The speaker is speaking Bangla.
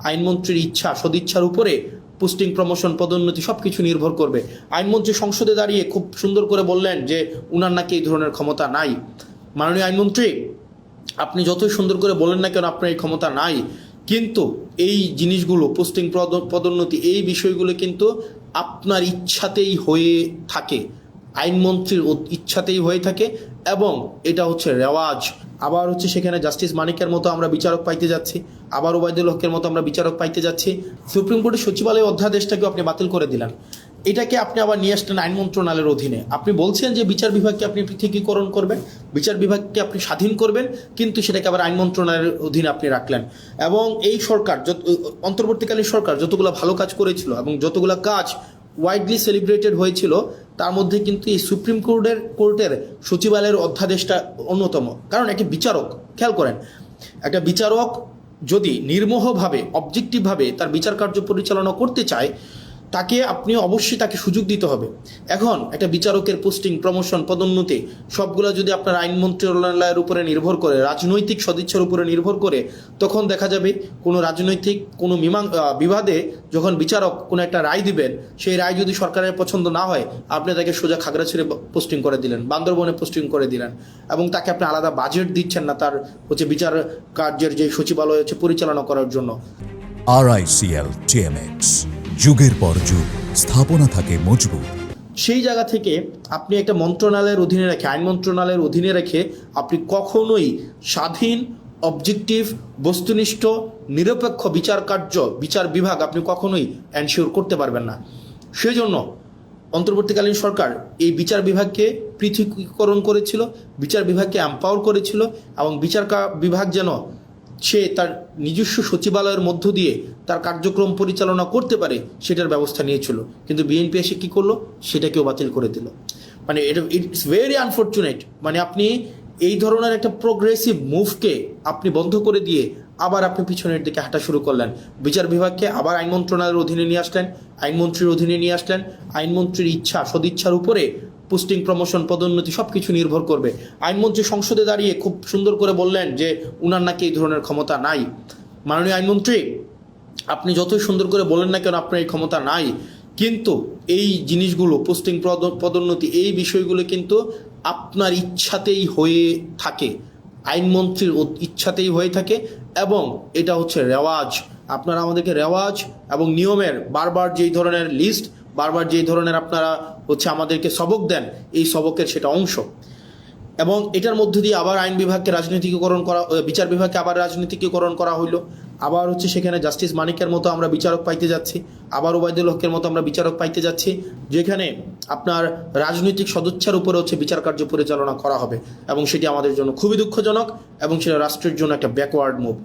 আইনমন্ত্রীর ইচ্ছা সদিচ্ছার উপরে পোস্টিং প্রমোশন পদোন্নতি সব কিছু নির্ভর করবে। আইনমন্ত্রী সংসদে দাঁড়িয়ে খুব সুন্দর করে বললেন যে উনার নাকি এই ধরনের ক্ষমতা নাই। মাননীয় আইনমন্ত্রী, আপনি যতই সুন্দর করে বলেন না কেন আপনার এই ক্ষমতা নাই, কিন্তু এই জিনিসগুলো পোস্টিং পদোন্নতি এই বিষয়গুলো কিন্তু আপনার ইচ্ছাতেই হয়ে থাকে, আইনমন্ত্রীর ইচ্ছাতেই হয়ে থাকে, এবং এটা হচ্ছে রেওয়াজ। আবার হচ্ছে সেখানে জাস্টিস মানিকের মতো আমরা বিচারক পাইতে যাচ্ছি, আবার ওবায়দুল হকের মতো আমরা বিচারক পাইতে যাচ্ছি। সুপ্রিম কোর্টের সচিবালয় অধ্যাদেশটাকে আপনি বাতিল করে দিলেন, এটাকে আপনি আবার নিয়ে আসলেন আইন মন্ত্রণালয়ের অধীনে। আপনি বলছেন যে বিচার বিভাগকে আপনি পৃথকীকরণ করবেন, বিচার বিভাগকে আপনি স্বাধীন করবেন, কিন্তু সেটাকে আবার আইন মন্ত্রণালয়ের অধীনে আপনি রাখলেন। এবং এই সরকার অন্তর্বর্তীকালীন সরকার যতগুলো ভালো কাজ করেছিল এবং যতগুলো কাজ ওয়াইডলি সেলিব্রেটেড হয়েছিল, তার মধ্যে কিন্তু এই সুপ্রিম কোর্টের সচিবালয়ের অধ্যাদেশটা অন্যতম। কারণ একটি বিচারক, খেয়াল করেন, একটা বিচারক যদি নির্মোহভাবে অবজেক্টিভভাবে তার বিচার কার্য পরিচালনা করতে চায়, তাকে আপনি অবশ্যই তাকে সুযোগ দিতে হবে। এখন একটা বিচারকের পোস্টিং প্রমোশন পদোন্নতি সবগুলো যদি আপনার আইন মন্ত্রণালয়ের উপরে নির্ভর করে, রাজনৈতিক সদিচ্ছার উপরে নির্ভর করে, তখন দেখা যাবে কোনো রাজনৈতিক কোনো বিবাদে যখন বিচারক কোনো একটা রায় দিবেন, সেই রায় যদি সরকারের পছন্দ না হয়, আপনি তাকে সোজা খাগড়াছড়ি পোস্টিং করে দিলেন, বান্দরবনে পোস্টিং করে দিলেন, এবং তাকে আপনি আলাদা বাজেট দিচ্ছেন না তার হচ্ছে বিচার কার্যের যে সচিবালয় হচ্ছে পরিচালনা করার জন্য। RICL TMX, যুগের পর যুগ স্থাপনা থাকে মজবুত। সেই জায়গা থেকে আপনি একটা মন্ত্রণালয়ের অধীনে রেখে, আইন মন্ত্রণালয়ের অধীনে রেখে আপনি কখনোই স্বাধীন, অবজেক্টিভ, বস্তুনিষ্ঠ, নিরপেক্ষ বিচার বিভাগ আপনি কখনোই এনশিওর করতে পারবেন না। সেই জন্য অন্তর্বর্তীকালীন সরকার এই বিচার বিভাগকে পৃথকীকরণ করেছিল, বিচার বিভাগকে এম্পাওয়ার করেছিল, এবং বিচার বিভাগ যেন সে তার নিজস্ব সচিবালয়ের মধ্য দিয়ে তার কার্যক্রম পরিচালনা করতে পারে সেটার ব্যবস্থা নিয়েছিল। কিন্তু বিএনপি এসে কী করলো, সেটাকেও বাতিল করে দিল। মানে এটা ইটস ভেরি আনফর্চুনেট। মানে আপনি এই ধরনের একটা প্রোগ্রেসিভ মুভকে আপনি বন্ধ করে দিয়ে আবার আপনি পিছনের দিকে হাঁটা শুরু করলেন। বিচার বিভাগকে আবার আইন মন্ত্রণালয়ের অধীনে নিয়ে আসলেন, আইনমন্ত্রীর অধীনে নিয়ে আসলেন। আইনমন্ত্রীর ইচ্ছা সদিচ্ছার উপরে পোস্টিং প্রমোশন পদোন্নতি সব কিছু নির্ভর করবে। আইনমন্ত্রী সংসদে দাঁড়িয়ে খুব সুন্দর করে বললেন যে উনার নাকি এই ধরনের ক্ষমতা নাই। মাননীয় আইনমন্ত্রী, আপনি যতই সুন্দর করে বলেন না কেন আপনার এই ক্ষমতা নাই, কিন্তু এই জিনিসগুলো পোস্টিং পদোন্নতি এই বিষয়গুলো কিন্তু আপনার ইচ্ছাতেই হয়ে থাকে, আইনমন্ত্রীর ইচ্ছাতেই হয়ে থাকে, এবং এটা হচ্ছে রেওয়াজ। আপনারা আমাদেরকে রেওয়াজ এবং নিয়মের বারবার যেই ধরনের লিস্ট, বারবার যেই ধরনের আপনারা হচ্ছে আমাদেরকে সবক দেন, এই সবকের সেটা অংশ। এবং এটার মধ্য দিয়ে আবার আইন বিভাগকে রাজনীতিকরণ করা, বিচার বিভাগকে আবার রাজনীতিকরণ করা হইলো। আবার হচ্ছে সেখানে জাস্টিস মানিকের মতো আমরা বিচারক পাইতে যাচ্ছি, আবার ওবায়দুল হকের মতো আমরা বিচারক পাইতে যাচ্ছি, যেখানে আপনার রাজনৈতিক সদিচ্ছার উপরে হচ্ছে বিচার কার্য পরিচালনা করা হবে, এবং সেটি আমাদের জন্য খুবই দুঃখজনক, এবং সেটা রাষ্ট্রের জন্য একটা ব্যাকওয়ার্ড মুভ।